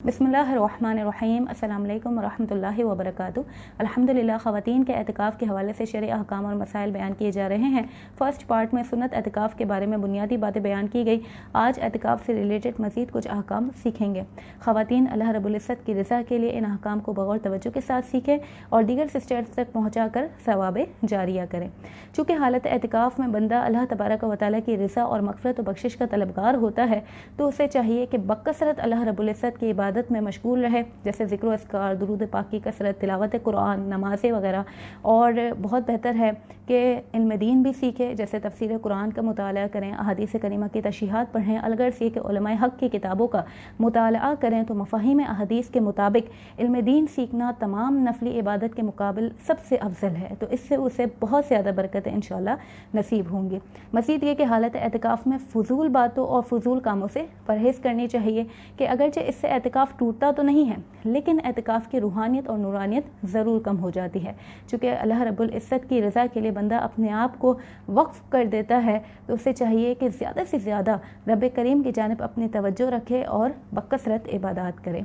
बिस्मिल्लाहिर्रहमानिर्रहीम। अस्सलाम वालेकुम वरहमतुल्लाहि वबरकातुहू। अल्हम्दुलिल्लाह, ख़वातीन के एतिकाफ़ के हवाले से शरई अहकाम और मसाइल बयान किए जा रहे हैं। फ़र्स्ट पार्ट में सुन्नत एतिकाफ़ के बारे में बुनियादी बातें बयान की गई। आज एतिकाफ़ से रिलेटेड मज़ीद कुछ अहकाम सीखेंगे। ख़वातीन, अल्लाह रब्बुल इज़्ज़त की रज़ा के लिए इन अहकाम को बग़ौर तवज्जो के साथ सीखें और दीगर सिस्टर्स तक पहुँचा कर सवाब जारिया करें। चूँकि हालत एतिकाफ़ में बंदा अल्लाह तबारक व तआला की रज़ा और मग़फ़िरत व बख्शिश का तलबगार होता है, तो उसे चाहिए कि बकसरत अल्लाह रब्बुल इज़्ज़त की इबादत में मशगूल रहे, जैसे ज़िक्र अस्कार, दुरूद पाक की कसरत, तिलावत कुरान, नमाज़ें वगैरह। और बहुत बेहतर है कि इल्म दीन भी सीखे, जैसे तफसीर कुरान का मुताला करें, अहादीस करीमा की तशरीहात पढ़ें। अलगर से कि उलमाए हक़ की किताबों का मुताला करें तो मफ़ाहीम अहादीस के मुताबिक इल्म दीन सीखना तमाम नफली इबादत के मुकाबले सबसे अफजल है, तो इससे उसे बहुत ज़्यादा बरकतें इंशाअल्लाह नसीब होंगी। मज़ीद ये कि हालत एतिकाफ़ में फ़ुज़ूल बातों और फ़ुज़ूल कामों से परहेज़ करनी चाहिए कि अगरचे इससे एतिकाफ़ टूटता तो नहीं है, लेकिन एतिकाफ़ की रूहानियत और नूरानियत ज़रूर कम हो जाती है। चूँकि अल्लाह रब्बुल इज़्ज़त की रज़ा के लिए बंदा अपने आप को वक्फ़ कर देता है, तो उसे चाहिए कि ज़्यादा से ज़्यादा रब करीम की जानिब अपनी तवज्जो रखे और बकसरत इबादत करे।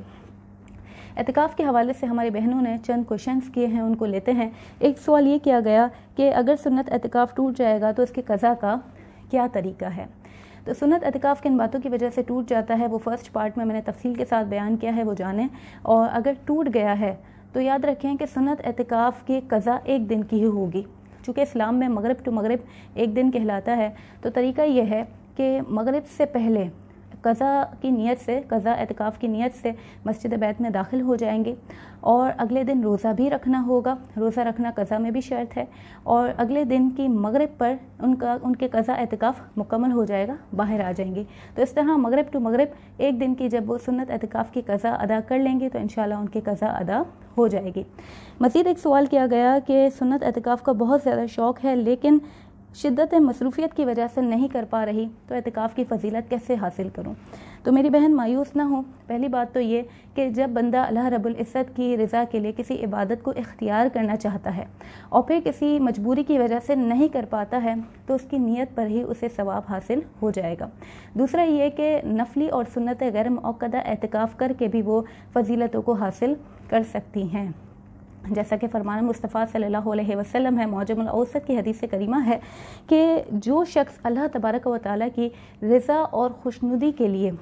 एतिकाफ़ के हवाले से हमारी बहनों ने चंद क्वेश्चंस किए हैं, उनको लेते हैं। एक सवाल ये किया गया कि अगर सुन्नत एतिकाफ़ टूट जाएगा तो इसके क़ज़ा का क्या तरीका है। तो सुन्नत एतिकाफ़ किन बातों की वजह से टूट जाता है वो फ़र्स्ट पार्ट में मैंने तफसील के साथ बयान किया है, वो जानें। और अगर टूट गया है तो याद रखें कि सुन्नत एतिकाफ़ की क़ज़ा एक दिन की ही होगी। चूँकि इस्लाम में मगरिब टू मगरिब एक दिन कहलाता है, तो तरीका ये है कि मगरिब से पहले क़ज़ा की नीयत से, क़ज़ा एतिकाफ़ की नीयत से मस्जिद बैत में दाखिल हो जाएंगे और अगले दिन रोज़ा भी रखना होगा। रोज़ा रखना क़ज़ा में भी शर्त है। और अगले दिन की मगरिब पर उनके क़ज़ा एतिकाफ़ मुकम्मल हो जाएगा, बाहर आ जाएंगी। तो इस तरह मगरिब टू मगरिब एक दिन की जब वो सुन्नत एतिकाफ़ की क़ज़ा अदा कर लेंगे तो इंशाअल्लाह उनकी क़ज़ा अदा हो जाएगी। मज़ीद एक सवाल किया गया कि सुन्नत एतिकाफ़ का बहुत ज़्यादा शौक़ है लेकिन शिद्दत मसरूफ़ियत की वजह से नहीं कर पा रही, तो एतिकाफ़ की फ़जीलत कैसे हासिल करूं। तो मेरी बहन मायूस ना हो। पहली बात तो ये कि जब बंदा अल्लाह रब्बुल इज़्ज़त की रज़ा के लिए किसी इबादत को इख्तियार करना चाहता है और फिर किसी मजबूरी की वजह से नहीं कर पाता है, तो उसकी नीयत पर ही उसे सवाब हासिल हो जाएगा। दूसरा ये कि नफली और सुन्नत गैर मुअक्कदा एतिकाफ़ करके भी वो फ़जीलतों को हासिल कर सकती हैं। जैसा कि फरमान मुस्तफ़ा सल्लल्लाहु अलैहि वसल्लम है, मौजमुल औसत की हदीस करीमा है कि जो शख्स अल्लाह तबारक व तआला की रज़ा और खुशनुदी के लिए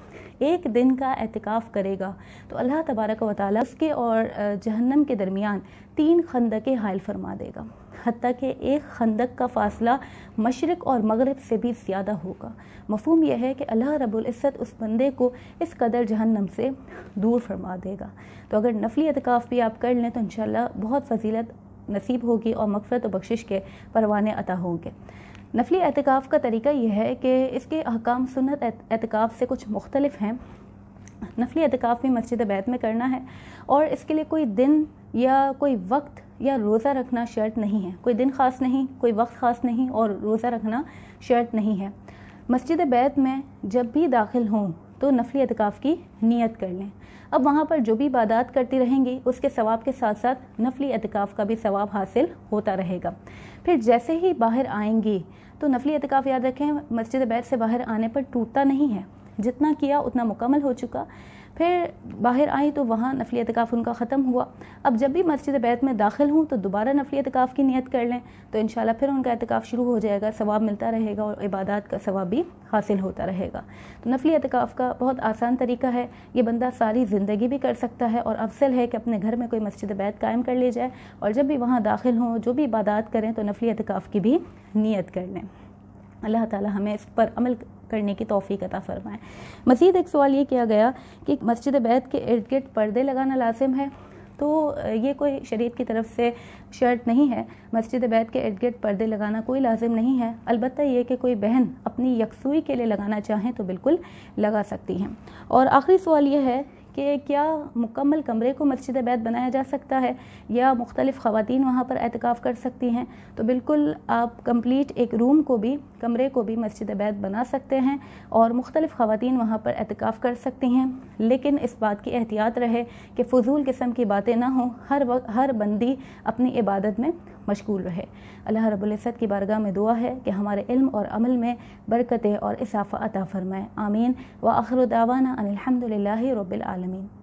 एक दिन का एतिकाफ़ करेगा तो अल्लाह तबारक व तआला उसके और जहन्नम के दरमियान 3 खंदकें हायल फरमा देगा, हत्ता कि एक खंदक का फ़ासला मशरिक़ और मगरिब से भी ज़्यादा होगा। मफ़हूम यह है कि अल्लाह रब्बुल इज़्ज़त उस बंदे को इस कदर जहन्नम से दूर फरमा देगा। तो अगर नफली एतिकाफ़ भी आप कर लें तो इंशाअल्लाह बहुत फ़जीलत नसीब होगी और मग़फ़िरत व बख्शिश के परवाने अता होंगे। नफली एतिकाफ़ का तरीका यह है कि इसके अहकाम सुन्नत एतिकाफ़ से कुछ मुख्तलिफ हैं। नफली एतिकाफ़ भी मस्जिद बैत में करना है और इसके लिए कोई दिन या कोई वक्त या रोज़ा रखना शर्त नहीं है। कोई दिन ख़ास नहीं, कोई वक्त ख़ास नहीं और रोज़ा रखना शर्त नहीं है। मस्जिद बैत में जब भी दाखिल हों तो नफली एतिकाफ़ की नीयत कर लें। अब वहाँ पर जो भी इबादत करती रहेंगी उसके सवाब के साथ साथ नफली एतिकाफ़ का भी सवाब हासिल होता रहेगा। फिर जैसे ही बाहर आएंगी तो नफली एतिकाफ़ याद रखें मस्जिद बैत से बाहर आने पर टूटता नहीं है, जितना किया उतना मुकम्मल हो चुका। फिर बाहर आई तो वहाँ नफली एतिकाफ़ उनका ख़त्म हुआ। अब जब भी मस्जिद बैत में दाखिल हूँ तो दोबारा नफली एतिकाफ़ की नियत कर लें, तो इंशाअल्लाह फिर उनका एतिकाफ़ शुरू हो जाएगा, सवाब मिलता रहेगा और इबादत का सवाब भी हासिल होता रहेगा। तो नफली एतिकाफ़ का बहुत आसान तरीका है, ये बंदा सारी ज़िंदगी भी कर सकता है और अफसल है कि अपने घर में कोई मस्जिद बैत कायम कर ले जाए और जब भी वहाँ दाखिल हों, जो भी इबादत करें तो नफली एतिकाफ़ की भी नियत कर लें। अल्लाह ताला हमें इस पर अमल करने की तौफीक अता फरमाए। मज़ीद एक सवाल ये किया गया कि मस्जिद बैत के इर्द गिर्द पर्दे लगाना लाजिम है। तो ये कोई शरीयत की तरफ से शर्त नहीं है। मस्जिद बैत के इर्द गिर्द पर्दे लगाना कोई लाजिम नहीं है। अलबत्ता ये कि कोई बहन अपनी यकसुई के लिए लगाना चाहें तो बिल्कुल लगा सकती हैं। और आखिरी सवाल ये है कि क्या मुकम्मल कमरे को मस्जिद बैत बनाया जा सकता है या मुख्तलिफ़ ख़वातीन वहाँ पर एतिकाफ़ कर सकती हैं। तो बिल्कुल आप कंप्लीट एक रूम को भी, कमरे को भी मस्जिद बैत बना सकते हैं और मुख्तलिफ़ ख़वातीन वहाँ पर एतिकाफ़ कर सकती हैं, लेकिन इस बात की एहतियात रहे कि फ़ुज़ूल किस्म की बातें ना हों, हर बंदी अपनी इबादत में मशगूल रहे। अल्लाह रब्बुल इज़्ज़त की बारगाह में दुआ है कि हमारे इल्म और अमल में बरकतें और इज़ाफ़ा अता फ़रमाए। आमीन। व आखिरु दावाना अनिल हम्दुलिल्लाहि रब्बिल आलमीन।